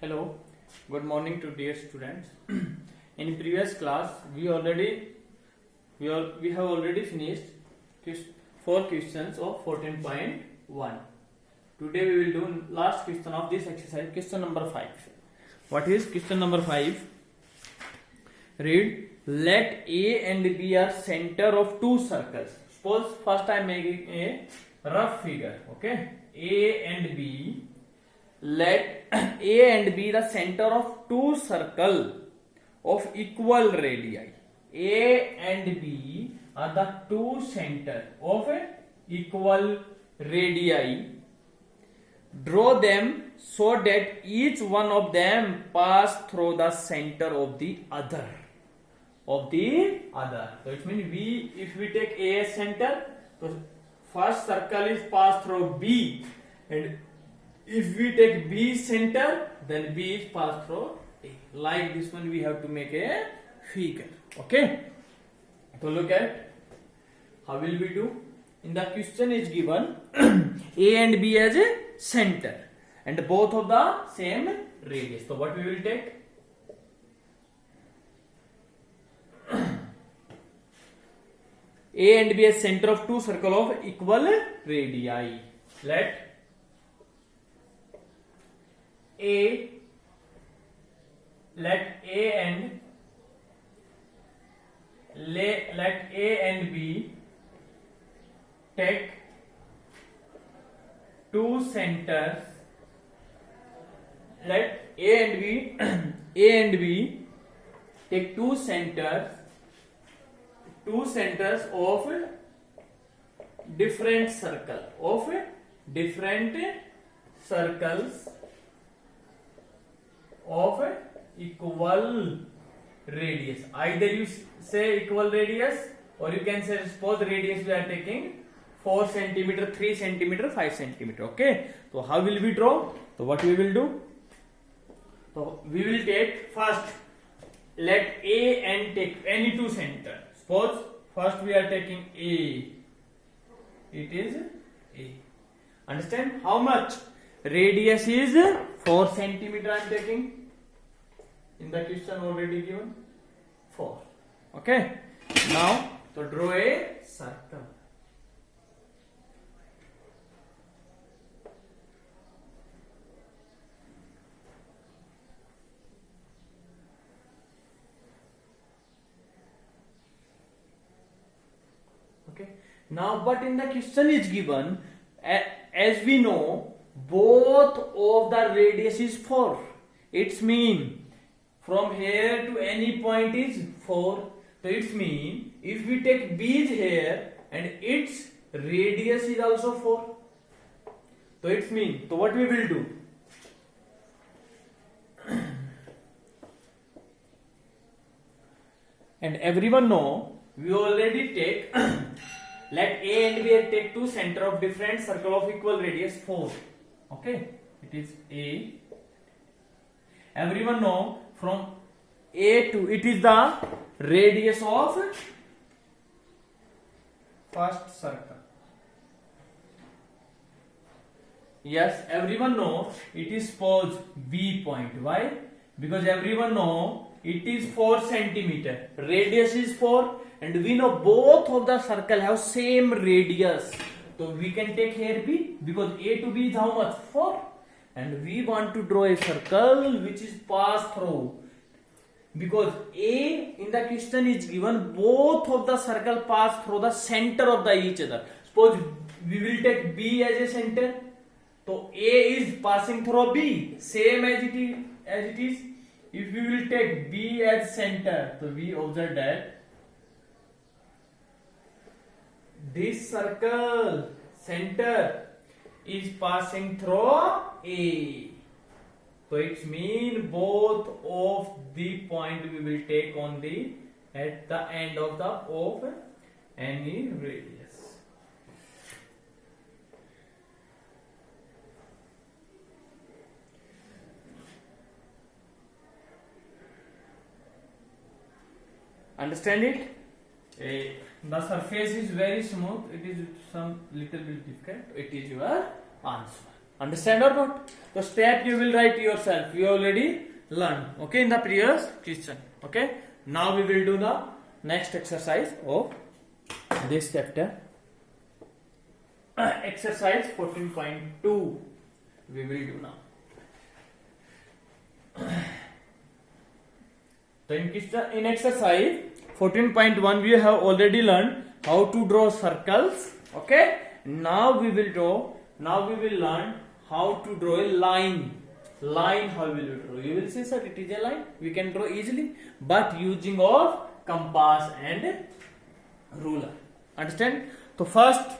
Hello, good morning to dear students. In previous class, we have already finished 4 questions of 14.1. Today we will do last question of this exercise, question number 5. What is question number 5? Read. Let A and B are center of two circles. Suppose first I am making a rough figure. Okay, A and B. Let A and B the center of two circles of equal radii. A and B are the two center of equal radii. Draw them so that each one of them pass through the center of the other. So it means if we take A as center, so first circle is pass through B, and if we take B center, then B is passed through A. Like this one, we have to make a figure. Okay. So look at how will we do. In the question is given A and B as a center, and both of the same radius. So what we will take? A and B as center of two circle of equal radii. Let A and B take two centers. Let A and B take two centers of different circles of equal radius. Either you say equal radius, or you can say, suppose radius we are taking 4 centimeter, 3 centimeter, 5 centimeter. Okay. So how will we draw? So what we will do? So we will take first, let A and take any two center. Suppose first we are taking A. It is A. Understand how much? Radius is 4 centimeter I am taking. In the question already given 4. Okay. Now to draw a circle. Okay. Now, but in the question is given, as we know, both of the radius is 4. It's mean from here to any point is 4. So it's mean if we take B here and its radius is also 4. So it's mean, so what we will do? And everyone know, we already take let A and B take two center of different circle of equal radius 4. Okay, it is A. Everyone know from A to it is the radius of first circle. Yes, everyone know it is suppose B point. Why? Because everyone know it is 4 centimeter. Radius is 4, and we know both of the circle have same radius. So we can take here B, because A to B is how much? 4. And we want to draw a circle which is passed through, because A in the question is given both of the circle pass through the center of the each other. Suppose we will take B as a center, so A is passing through B, same as it is. If we will take B as center, so we observe that this circle center is passing through A. So it means both of the point we will take on the at the end of any radius. Understand it? The surface is very smooth. It is some little bit difficult. It is your answer. Understand or not? The step you will write yourself. You already learned. Okay, in the previous question. Okay. Now we will do the next exercise of this chapter. Exercise 14.2. We will do now. So in exercise 14.1 we have already learned how to draw circles. Okay. Now we will learn how to draw a line. Line, how will you draw? You will see, sir, it is a line. We can draw easily, but using of compass and ruler. Understand? So first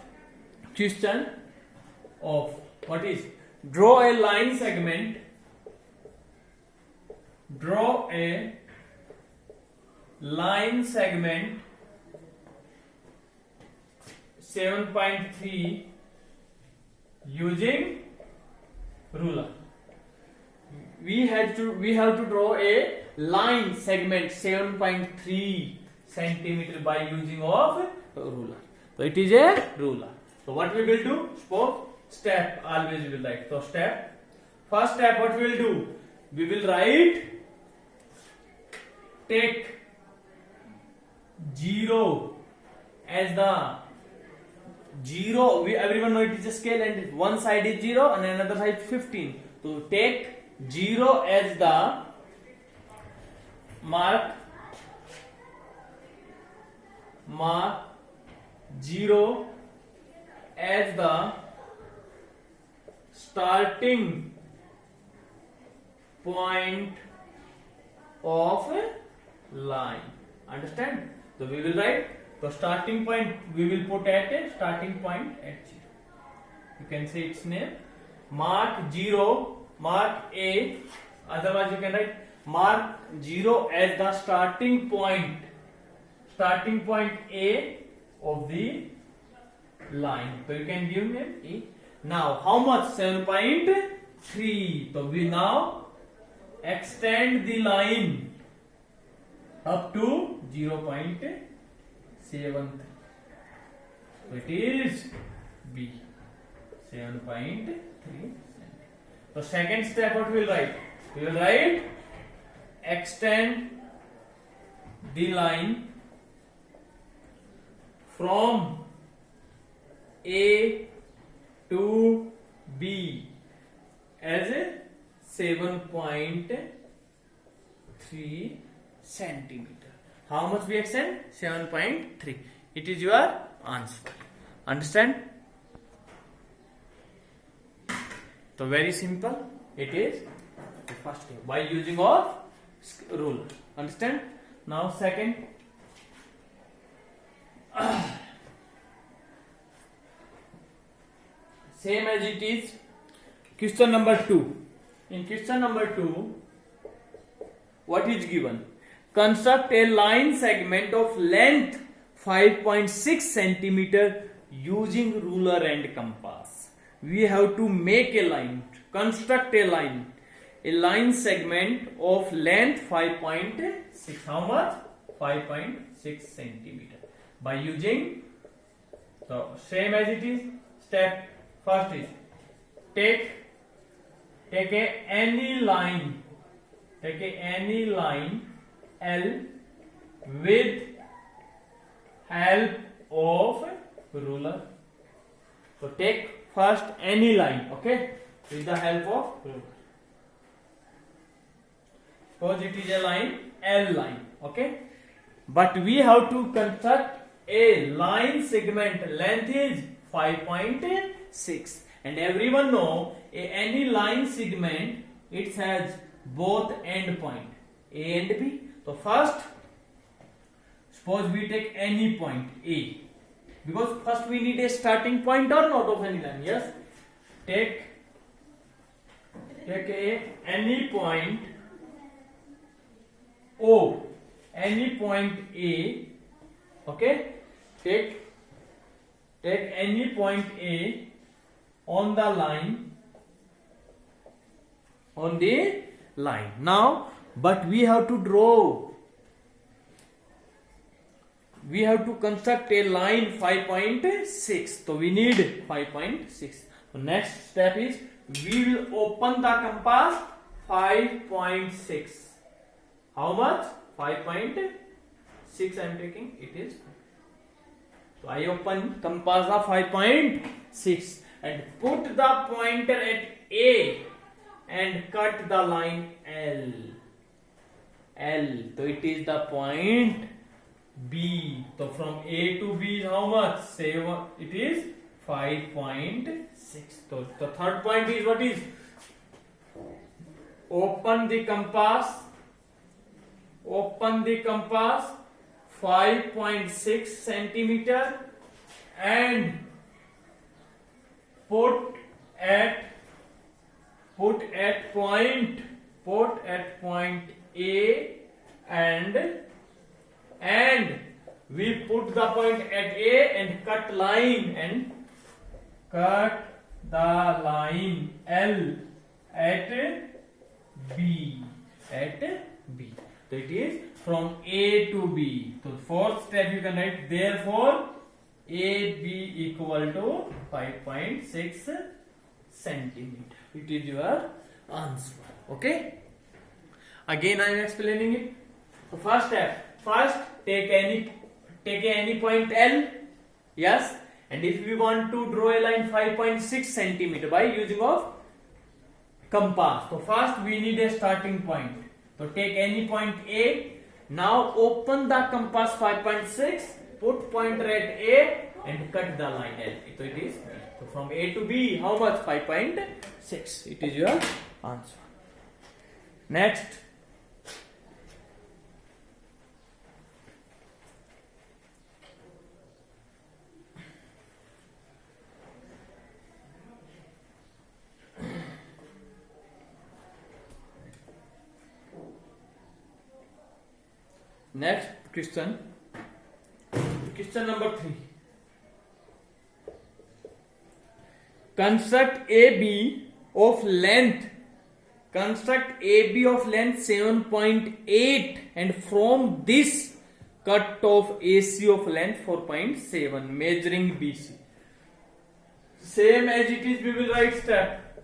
question of what is draw a line segment. Draw a line segment 7.3 using ruler. We have to draw a line segment 7.3 centimeter by using of ruler. So it is a ruler. So what we will do? Suppose step always we will write. So first step what we will do? We will write take 0 as the 0. Everyone know it is a scale and one side is 0 and another side 15. So take 0 as the mark 0 as the starting point of a line. Understand? So we will write the starting point. We will put at a starting point at 0. You can say its name. Mark 0. Mark A. Otherwise you can write mark 0 as the starting point. Starting point A of the line. So you can give name A. Now how much? 7.3. So we now extend the line up to 0.7. So it is B. 7.3. So second step what we will write? We will write extend the line from A to B as a 7.3 centimeter. How much we extend? 7.3. It is your answer. Understand? So very simple. It is the first step by using of ruler. Understand? Now second. Same as it is. Question number 2. In question number 2, what is given? Construct a line segment of length 5.6 centimeter using ruler and compass. We have to make a line, construct a line segment of length 5.6. How much? 5.6 centimeter by using. So same as it is. Step first is take any line L with help of ruler. So take first any line, okay, with the help of ruler. Suppose it is a line, L line, okay, but we have to construct a line segment length is 5.6, and everyone know any line segment it has both end point A and B. So first suppose we take any point A, because first we need a starting point or not of any line. Yes, take any point O, any point A, okay, take any point A on the line, now, but we have to construct a line 5.6, so we need 5.6. So next step is we will open the compass 5.6. How much? 5.6 I am taking. It is. So I open compass of 5.6 and put the pointer at A and cut the line L. So it is the point B. So from A to B is how much? Say it is 5.6. So the third point is what is? Open the compass 5.6 centimeter and put at point A and we put the point at A and cut the line L at B. So it is from A to B. So fourth step you can write, therefore AB equal to 5.6 centimeter. It is your answer. Okay. Again I am explaining it. So first step. First take any point L. Yes. And if we want to draw a line 5.6 centimeter by using of compass. So first we need a starting point. So take any point A. Now open the compass 5.6, put pointer at A and cut the line L. So it is. So from A to B, how much? 5.6. It is your answer. Next. Next question number 3. Construct AB of length 7.8 and from this cut off AC of length 4.7 measuring BC. Same as it is, we will write step.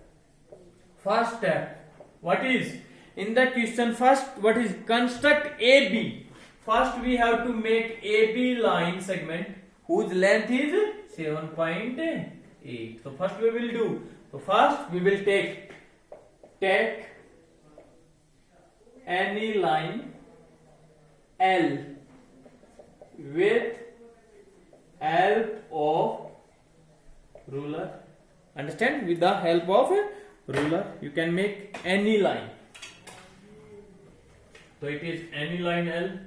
First step, what is in the question? First, what is construct AB? First we have to make AB line segment whose length is 7.8. So first we will do. So first we will take any line L with help of ruler. Understand? With the help of a ruler you can make any line. So it is any line L.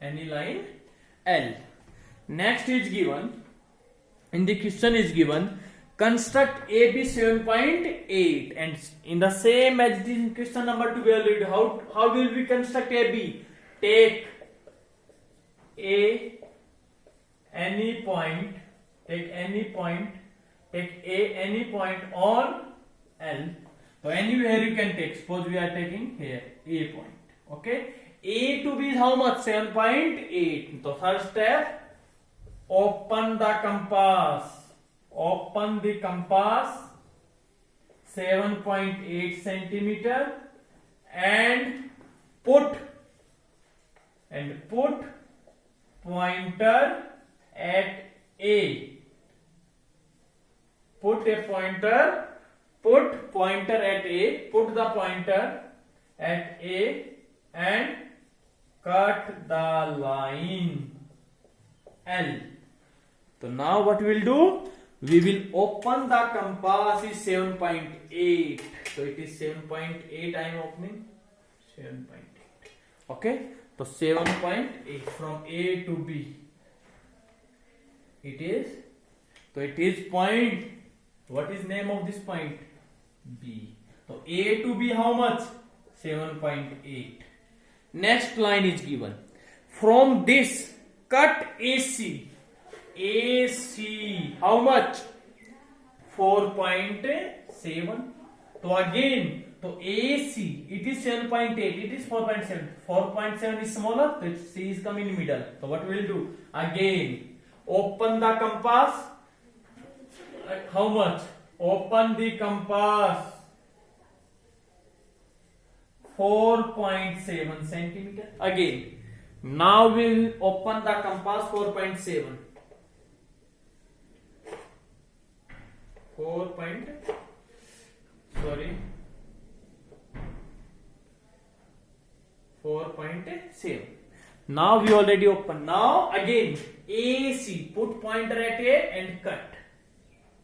Any line L. Next is given, in the question is given, construct AB 7.8 and in the same as it is in question number 2 we will read how will we construct AB? Take any point on L. So anywhere you can take. Suppose we are taking here A point. Okay. A to B is how much? 7.8. So first step, open the compass 7.8 centimeter and put pointer at A. Put the pointer at A and cut the line L. So now what we will do? We will open the compass is 7.8. So it is 7.8 I am opening. 7.8. Okay. So 7.8 from A to B. It is. So it is point. What is name of this point? B. So A to B how much? 7.8. Next line is given. From this cut AC. AC how much? 4.7. So again, so AC it is 7.8. It is 4.7. 4.7 is smaller. So C is coming in middle. So what we will do? Again Open the compass. How much? Open the compass. 4.7 centimeter. Again, now we'll open the compass 4.7. 4.7. Now we already open. Now again AC, put pointer at A and cut.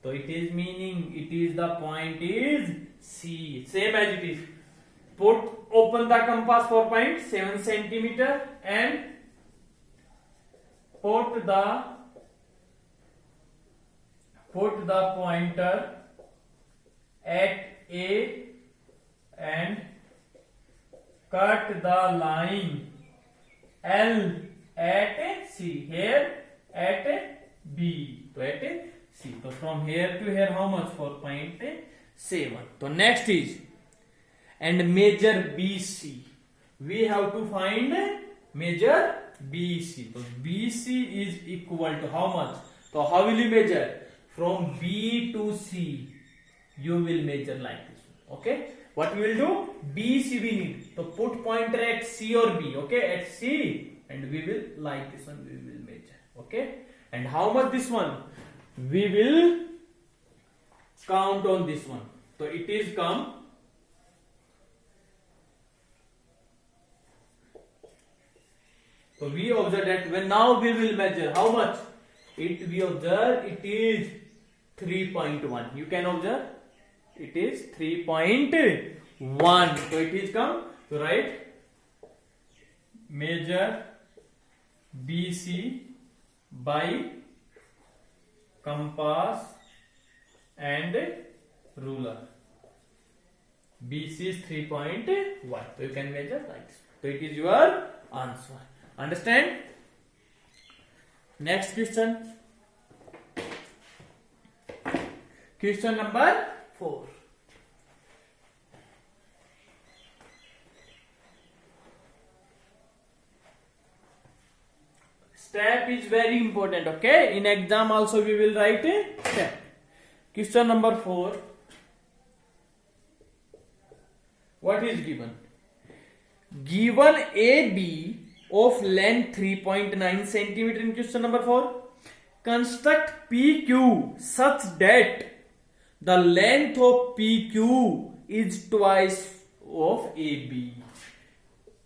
So it is meaning it is the point is C. Same as it is. Open the compass 4.7 centimeter and put the pointer at A and cut the line L at C. Here at B. So at C. So from here to here how much? 4.7. So next is and measure BC. We have to find measure BC. So BC is equal to how much? So how will you measure? From B to C you will measure like this. Okay. What we will do? BC we need. So put pointer at C or B. Okay. At C and we will like this one we will measure. Okay. And how much this one? We will count on this one. So it is come. So we observe that when now we will measure how much? We observe it is 3.1. You can observe it is 3.1. So it is come. So write measure BC by compass and ruler. BC is 3.1. So you can measure like this. So it is your answer. Understand? Next question. Question number 4. Step is very important. Okay. In exam also we will write a step. Question number 4. What is given? Given AB of length 3.9 centimeter in question number 4. Construct PQ such that the length of PQ is twice of AB.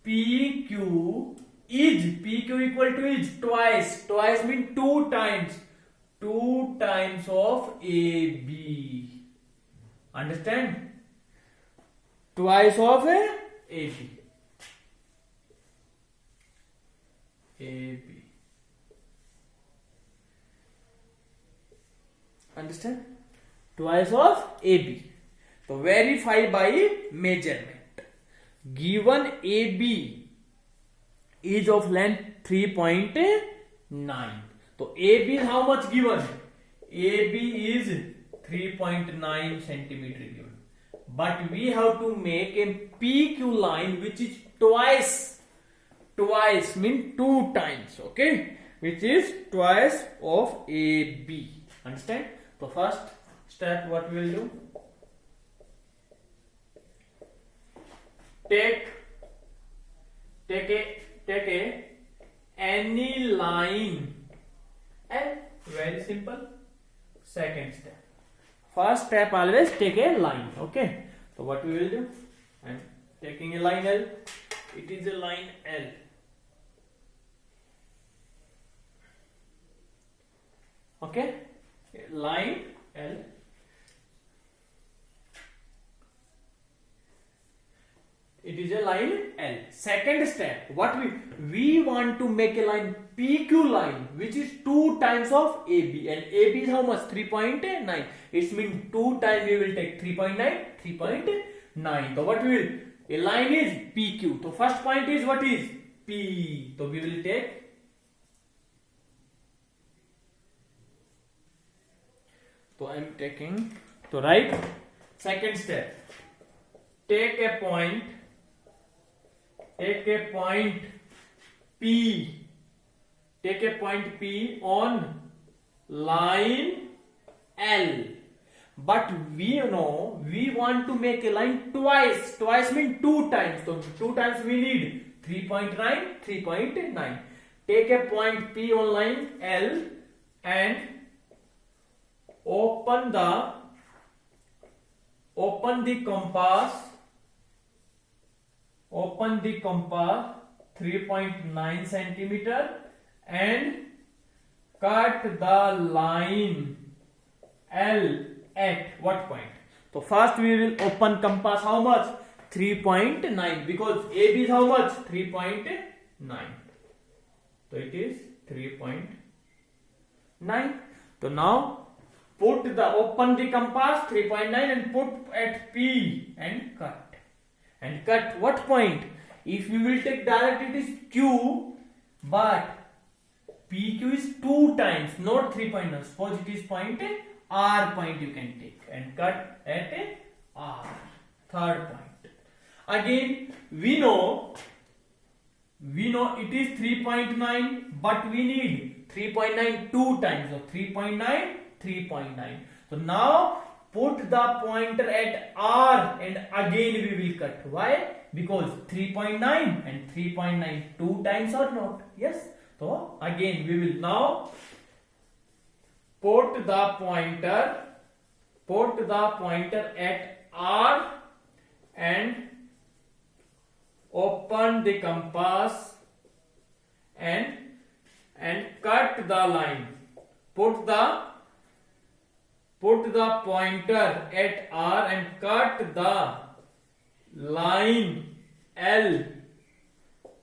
PQ equal to is twice. Twice means 2 times. 2 times of AB. Understand? Twice of AB. AB. Understand? Twice of AB. So verify by measurement. Given AB is of length 3.9. So AB is how much given? AB is 3.9 centimeter given. But we have to make a PQ line which is twice. Twice means 2 times. Okay. Which is twice of AB. Understand? So first step what we will do? Take any line and very simple. Second step. First step always take a line. Okay. So what we will do? I'm taking a line L. It is a line L. Okay. Line L. It is a line L. Second step, what we want to make a line PQ line which is 2 times of AB, and AB is how much? 3.9. It means 2 times we will take 3.9. So what we will? A line is PQ. So first point is what is? P. So we will take. So I am taking. So right. Second step. Take a point P. Take a point P on line L. But we know we want to make a line twice. Twice means 2 times. So 2 times we need 3.9, 3.9. Take a point P on line L and open the compass. Open the compass 3.9 centimeter and cut the line L at what point? So first we will open compass how much? 3.9 because AB is how much? 3.9. So it is 3.9. So now open the compass 3.9 and put at P and cut. And cut what point? If you will take direct it is Q, but PQ is 2 times, not 3.9. Suppose it is point R point you can take and cut at R, third point. Again we know it is 3.9, but we need 3.9 2 times. So 3.9, 3.9. So now put the pointer at R and again we will cut. Why? Because 3.9 and 3.9 2 times or not? Yes. So again we will now put the pointer at R and open the compass and cut the line. Put the pointer at R and cut the line L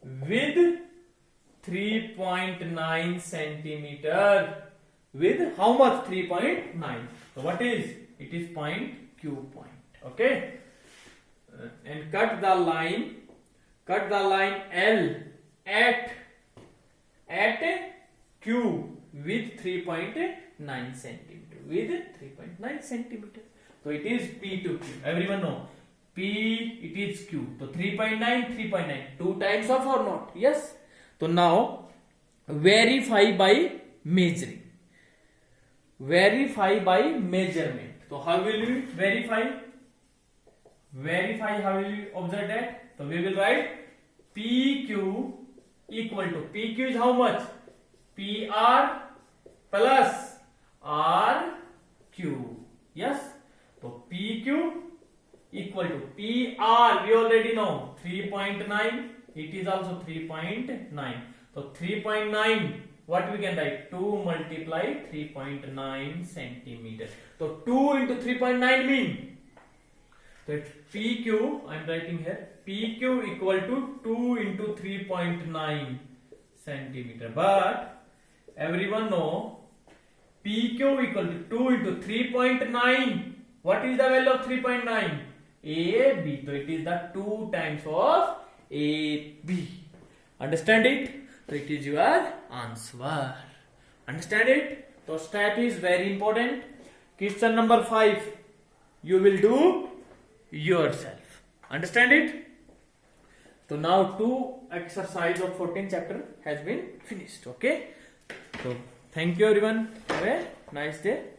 with 3.9 centimeter. With how much? 3.9. So what is? It is point Q point. Okay. And cut the line L at Q with 3.9 centimeter. With 3.9 centimeter. So it is P to Q. Everyone know. P it is Q. So 3.9, 3.9. 2 times of or not? Yes. So now verify by measuring. Verify by measurement. So how will you verify? Verify, how will you observe that? So we will write PQ equal to, PQ is how much? PR plus RQ. Yes. So PQ equal to PR, we already know 3.9. It is also 3.9. So 3.9. What we can write? 2 multiply 3.9 centimeter. So 2 into 3.9 mean that PQ, I am writing here, PQ equal to 2 into 3.9 centimeter. But everyone know PQ equal to 2 into 3.9. What is the value of 3.9? AB. So it is the 2 times of AB. Understand it? So it is your answer. Understand it? So step is very important. Question number 5 you will do yourself. Understand it? So now 2 exercise of 14th chapter has been finished. Okay. So thank you everyone. Have a nice day.